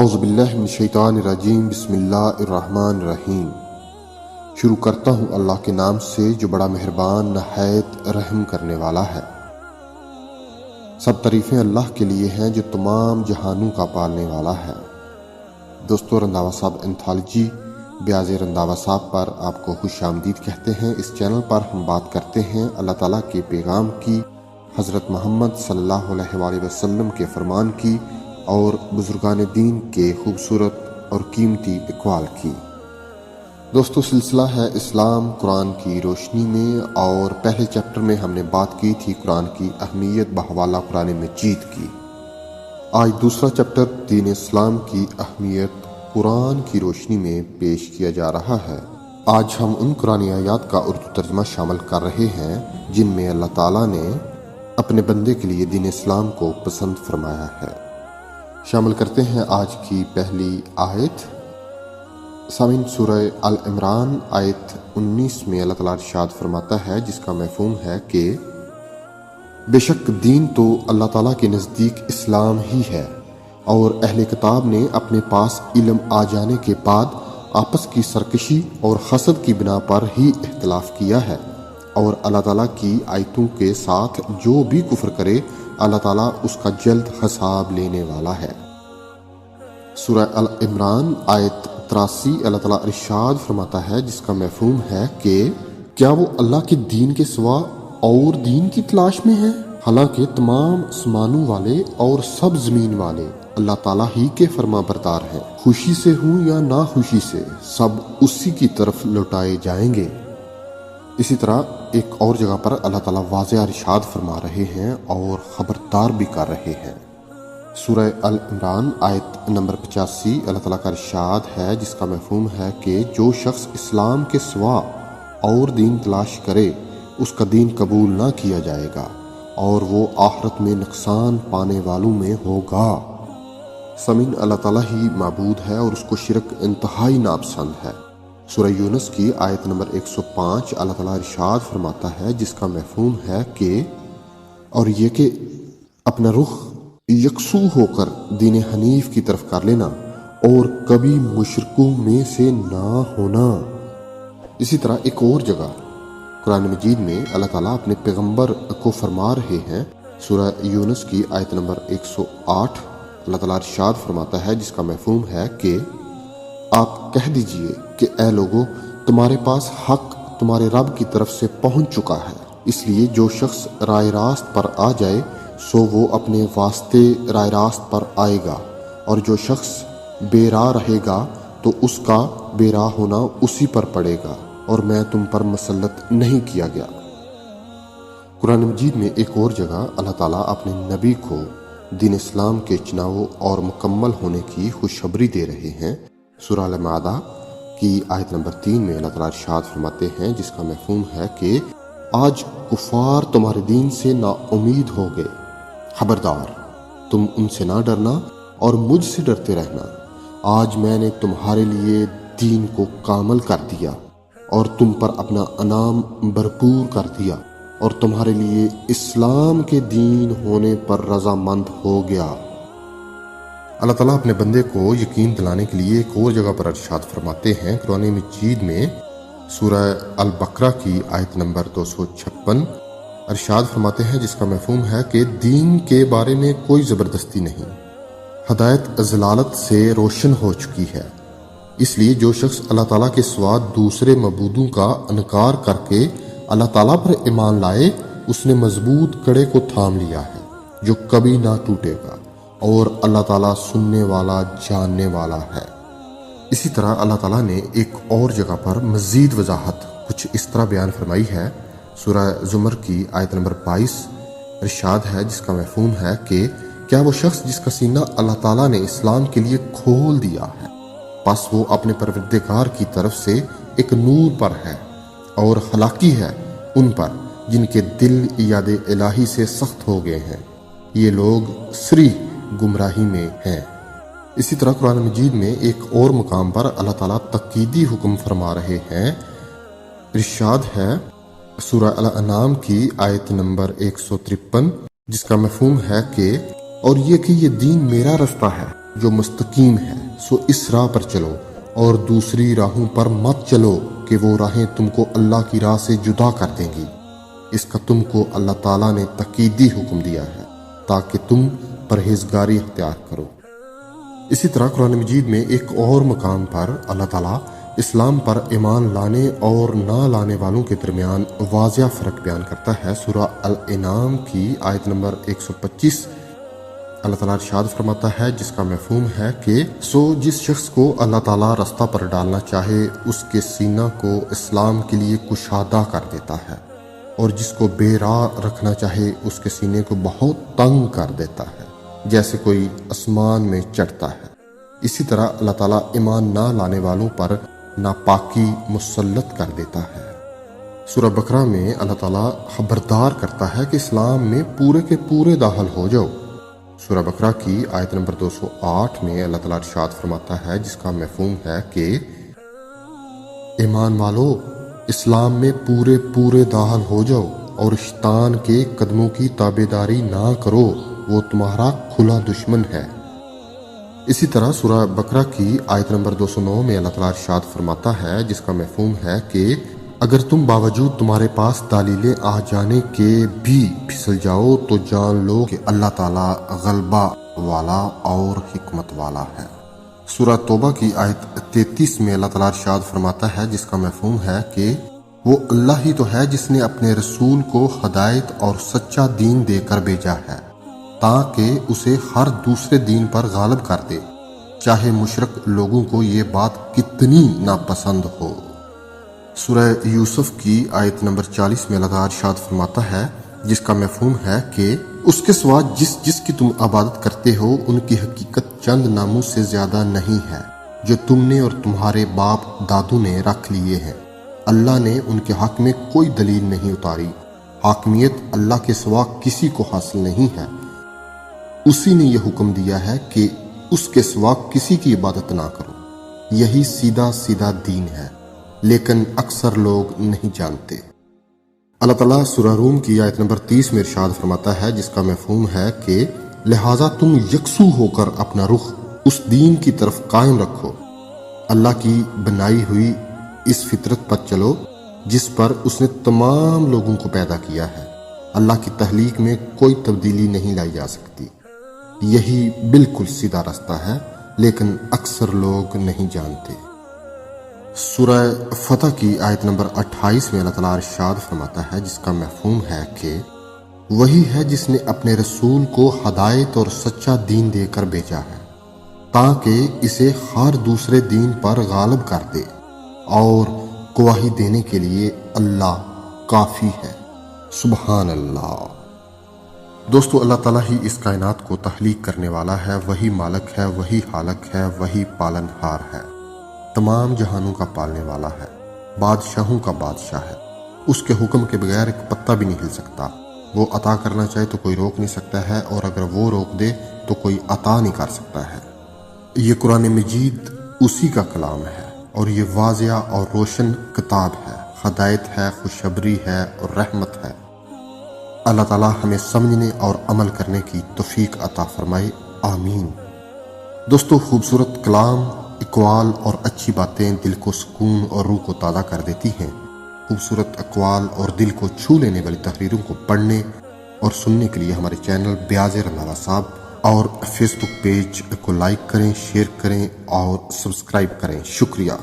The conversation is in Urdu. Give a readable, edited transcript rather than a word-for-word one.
اعوذ باللہ من الشیطان الرجیم، بسم اللہ الرحمن الرحیم۔ شروع کرتا ہوں اللہ کے نام سے جو بڑا مہربان نہایت رحم کرنے والا ہے۔ سب تعریفیں اللہ کے لیے ہیں جو تمام جہانوں کا پالنے والا ہے۔ دوستو، رنداوا صاحب انتھالوجی بیاض رنداوا صاحب پر آپ کو خوش آمدید کہتے ہیں۔ اس چینل پر ہم بات کرتے ہیں اللہ تعالیٰ کے پیغام کی، حضرت محمد صلی اللہ علیہ وآلہ وسلم کے فرمان کی اور بزرگان دین کے خوبصورت اور قیمتی اقوال کی۔ دوستو، سلسلہ ہے اسلام قرآن کی روشنی میں، اور پہلے چیپٹر میں ہم نے بات کی تھی قرآن کی اہمیت بحوالہ قرآن مجید کی۔ آج دوسرا چیپٹر دین اسلام کی اہمیت قرآن کی روشنی میں پیش کیا جا رہا ہے۔ آج ہم ان قرآن آیات کا اردو ترجمہ شامل کر رہے ہیں جن میں اللہ تعالیٰ نے اپنے بندے کے لیے دین اسلام کو پسند فرمایا ہے۔ شامل کرتے ہیں آج کی پہلی آیت۔ سامعین، سورہ ال عمران آیت 19 میں اللہ تعالیٰ ارشاد فرماتا ہے، جس کا مفہوم ہے کہ بے شک دین تو اللہ تعالیٰ کے نزدیک اسلام ہی ہے، اور اہل کتاب نے اپنے پاس علم آ جانے کے بعد آپس کی سرکشی اور حسد کی بنا پر ہی اختلاف کیا ہے، اور اللہ تعالیٰ کی آیتوں کے ساتھ جو بھی کفر کرے اللہ تعالیٰ اس کا جلد حساب لینے والا ہے۔ سورہ ال عمران آیت 83 اللہ تعالیٰ ارشاد فرماتا ہے، جس کا مفہوم ہے کہ کیا وہ اللہ کے دین کے سوا اور دین کی تلاش میں ہے؟ حالانکہ تمام آسمانوں والے اور سب زمین والے اللہ تعالیٰ ہی کے فرما بردار ہیں، خوشی سے ہوں یا ناخوشی سے سب اسی کی طرف لوٹائے جائیں گے۔ اسی طرح ایک اور جگہ پر اللہ تعالیٰ واضح ارشاد فرما رہے ہیں اور خبردار بھی کر رہے ہیں۔ سورہ ال عمران آیت نمبر 85 اللہ تعالیٰ کا ارشاد ہے، جس کا مفہوم ہے کہ جو شخص اسلام کے سوا اور دین تلاش کرے اس کا دین قبول نہ کیا جائے گا، اور وہ آخرت میں نقصان پانے والوں میں ہوگا۔ سامعین، اللہ تعالیٰ ہی معبود ہے اور اس کو شرک انتہائی ناپسند ہے۔ سورہ یونس کی آیت نمبر 105 اللہ تعالیٰ ارشاد فرماتا ہے، جس کا مفہوم ہے کہ اور یہ کہ اپنا رخ یکسو ہو کر دین حنیف کی طرف کر لینا اور کبھی مشرکوں میں سے نہ ہونا۔ اسی طرح ایک اور جگہ قرآن مجید میں اللہ تعالیٰ اپنے پیغمبر کو فرما رہے ہیں۔ سورہ یونس کی آیت نمبر 108 اللہ تعالیٰ ارشاد فرماتا ہے، جس کا مفہوم ہے کہ آپ کہہ دیجئے کہ اے لوگو، تمہارے پاس حق تمہارے رب کی طرف سے پہنچ چکا ہے، اس لیے جو شخص رائے راست پر آ جائے سو وہ اپنے واسطے رائے راست پر آئے گا، اور جو شخص بے راہ رہے گا تو اس کا بے راہ ہونا اسی پر پڑے گا، اور میں تم پر مسلط نہیں کیا گیا۔ قرآن مجید میں ایک اور جگہ اللہ تعالیٰ اپنے نبی کو دین اسلام کے چناؤ اور مکمل ہونے کی خوشخبری دے رہے ہیں۔ سورہ المائدہ کی آیت نمبر 3 میں اللہ تعالیٰ ارشاد فرماتے ہیں، جس کا مفہوم ہے کہ آج کفار تمہارے دین سے نا امید ہو گئے، خبردار تم ان سے نہ ڈرنا اور مجھ سے ڈرتے رہنا۔ آج میں نے تمہارے لیے دین کو کامل کر دیا اور تم پر اپنا انعام بھرپور کر دیا، اور تمہارے لیے اسلام کے دین ہونے پر رضامند ہو گیا۔ اللہ تعالیٰ اپنے بندے کو یقین دلانے کے لیے ایک اور جگہ پر ارشاد فرماتے ہیں قرآن مجید میں۔ سورہ البقرہ کی آیت نمبر 256 ارشاد فرماتے ہیں، جس کا مفہوم ہے کہ دین کے بارے میں کوئی زبردستی نہیں، ہدایت ضلالت سے روشن ہو چکی ہے، اس لیے جو شخص اللہ تعالیٰ کے سوا دوسرے معبودوں کا انکار کر کے اللہ تعالیٰ پر ایمان لائے، اس نے مضبوط کڑے کو تھام لیا ہے جو کبھی نہ ٹوٹے گا، اور اللہ تعالیٰ سننے والا جاننے والا ہے۔ اسی طرح اللہ تعالیٰ نے ایک اور جگہ پر مزید وضاحت کچھ اس طرح بیان فرمائی ہے۔ سورہ زمر کی آیت نمبر 22 ارشاد ہے، جس کا مفہوم ہے کہ کیا وہ شخص جس کا سینہ اللہ تعالیٰ نے اسلام کے لیے کھول دیا ہے، پس وہ اپنے پروردگار کی طرف سے ایک نور پر ہے، اور ہلاکی ہے ان پر جن کے دل یاد الہی سے سخت ہو گئے ہیں، یہ لوگ سری گمراہی میں ہیں۔ اسی طرح قرآن مجید میں ایک اور مقام پر اللہ تعالیٰ تقییدی حکم فرما رہے ہیں۔ ارشاد ہے سورہ الانعام کی آیت نمبر 153، جس کا مفہوم ہے کہ اور یہ کہ یہ دین میرا رستہ ہے جو مستقیم ہے، سو اس راہ پر چلو اور دوسری راہوں پر مت چلو کہ وہ راہیں تم کو اللہ کی راہ سے جدا کر دیں گی۔ اس کا تم کو اللہ تعالیٰ نے تاکیدی حکم دیا ہے تاکہ تم پرہیزگاری اختیار کرو۔ اسی طرح قرآن مجید میں ایک اور مقام پر اللہ تعالیٰ اسلام پر ایمان لانے اور نہ لانے والوں کے درمیان واضح فرق بیان کرتا ہے۔ سورہ الانعام کی آیت نمبر 125 اللہ تعالیٰ ارشاد فرماتا ہے، جس کا مفہوم ہے کہ سو جس شخص کو اللہ تعالیٰ رستہ پر ڈالنا چاہے اس کے سینہ کو اسلام کے لیے کشادہ کر دیتا ہے، اور جس کو بے راہ رکھنا چاہے اس کے سینے کو بہت تنگ کر دیتا ہے، جیسے کوئی آسمان میں چڑھتا ہے۔ اسی طرح اللہ تعالیٰ ایمان نہ لانے والوں پر ناپاکی مسلط کر دیتا ہے۔ سورہ بقرہ میں اللہ تعالیٰ خبردار کرتا ہے کہ اسلام میں پورے کے پورے داخل ہو جاؤ۔ سورہ بقرہ کی آیت نمبر 208 میں اللہ تعالیٰ ارشاد فرماتا ہے، جس کا مفہوم ہے کہ ایمان والو اسلام میں پورے داخل ہو جاؤ اور شیطان کے قدموں کی تابعداری نہ کرو، وہ تمہارا کھلا دشمن ہے۔ اسی طرح سورہ بقرہ کی آیت نمبر 209 میں اللہ تعالیٰ ارشاد فرماتا ہے، جس کا مفہوم ہے کہ اگر تم باوجود تمہارے پاس دلیلیں آ جانے کے بھی پھسل جاؤ تو جان لو کہ اللہ تعالیٰ غلبہ والا اور حکمت والا ہے۔ سورہ توبہ کی آیت 33 میں اللہ تعالیٰ ارشاد فرماتا ہے، جس کا مفہوم ہے کہ وہ اللہ ہی تو ہے جس نے اپنے رسول کو ہدایت اور سچا دین دے کر بھیجا ہے تاکہ اسے ہر دوسرے دین پر غالب کر دے، چاہے مشرک لوگوں کو یہ بات کتنی ناپسند ہو۔ سورہ یوسف کی آیت نمبر 40 میں اللہ تعالیٰ ارشاد فرماتا ہے، جس کا مفہوم ہے کہ اس کے سوا جس کی تم عبادت کرتے ہو ان کی حقیقت چند ناموں سے زیادہ نہیں ہے جو تم نے اور تمہارے باپ دادوں نے رکھ لیے ہیں۔ اللہ نے ان کے حق میں کوئی دلیل نہیں اتاری۔ حاکمیت اللہ کے سوا کسی کو حاصل نہیں ہے۔ اسی نے یہ حکم دیا ہے کہ اس کے سوا کسی کی عبادت نہ کرو۔ یہی سیدھا دین ہے، لیکن اکثر لوگ نہیں جانتے۔ اللہ تعالیٰ سورہ روم کی آیت نمبر 30 میں ارشاد فرماتا ہے، جس کا مفہوم ہے کہ لہٰذا تم یکسو ہو کر اپنا رخ اس دین کی طرف قائم رکھو، اللہ کی بنائی ہوئی اس فطرت پر چلو جس پر اس نے تمام لوگوں کو پیدا کیا ہے۔ اللہ کی تخلیق میں کوئی تبدیلی نہیں لائی جا سکتی۔ یہی بالکل سیدھا راستہ ہے، لیکن اکثر لوگ نہیں جانتے۔ سورہ فتح کی آیت نمبر 28 میں اللہ تعالیٰ ارشاد فرماتا ہے، جس کا مفہوم ہے کہ وہی ہے جس نے اپنے رسول کو ہدایت اور سچا دین دے کر بھیجا ہے تاکہ اسے ہر دوسرے دین پر غالب کر دے، اور گواہی دینے کے لیے اللہ کافی ہے۔ سبحان اللہ۔ دوستو، اللہ تعالیٰ ہی اس کائنات کو تخلیق کرنے والا ہے، وہی مالک ہے، وہی خالق ہے، وہی پالن ہار ہے، تمام جہانوں کا پالنے والا ہے، بادشاہوں کا بادشاہ ہے۔ اس کے حکم کے بغیر ایک پتا بھی نہیں ہل سکتا۔ وہ عطا کرنا چاہے تو کوئی روک نہیں سکتا ہے، اور اگر وہ روک دے تو کوئی عطا نہیں کر سکتا ہے۔ یہ قرآن مجید اسی کا کلام ہے، اور یہ واضح اور روشن کتاب ہے، ہدایت ہے، خوشخبری ہے اور رحمت ہے۔ اللہ تعالیٰ ہمیں سمجھنے اور عمل کرنے کی توفیق عطا فرمائے، آمین۔ دوستو، خوبصورت کلام، اقوال اور اچھی باتیں دل کو سکون اور روح کو تازہ کر دیتی ہیں۔ خوبصورت اقوال اور دل کو چھو لینے والی تحریروں کو پڑھنے اور سننے کے لیے ہمارے چینل بیاض رنداوا صاحب اور فیس بک پیج کو لائک کریں، شیئر کریں اور سبسکرائب کریں۔ شکریہ۔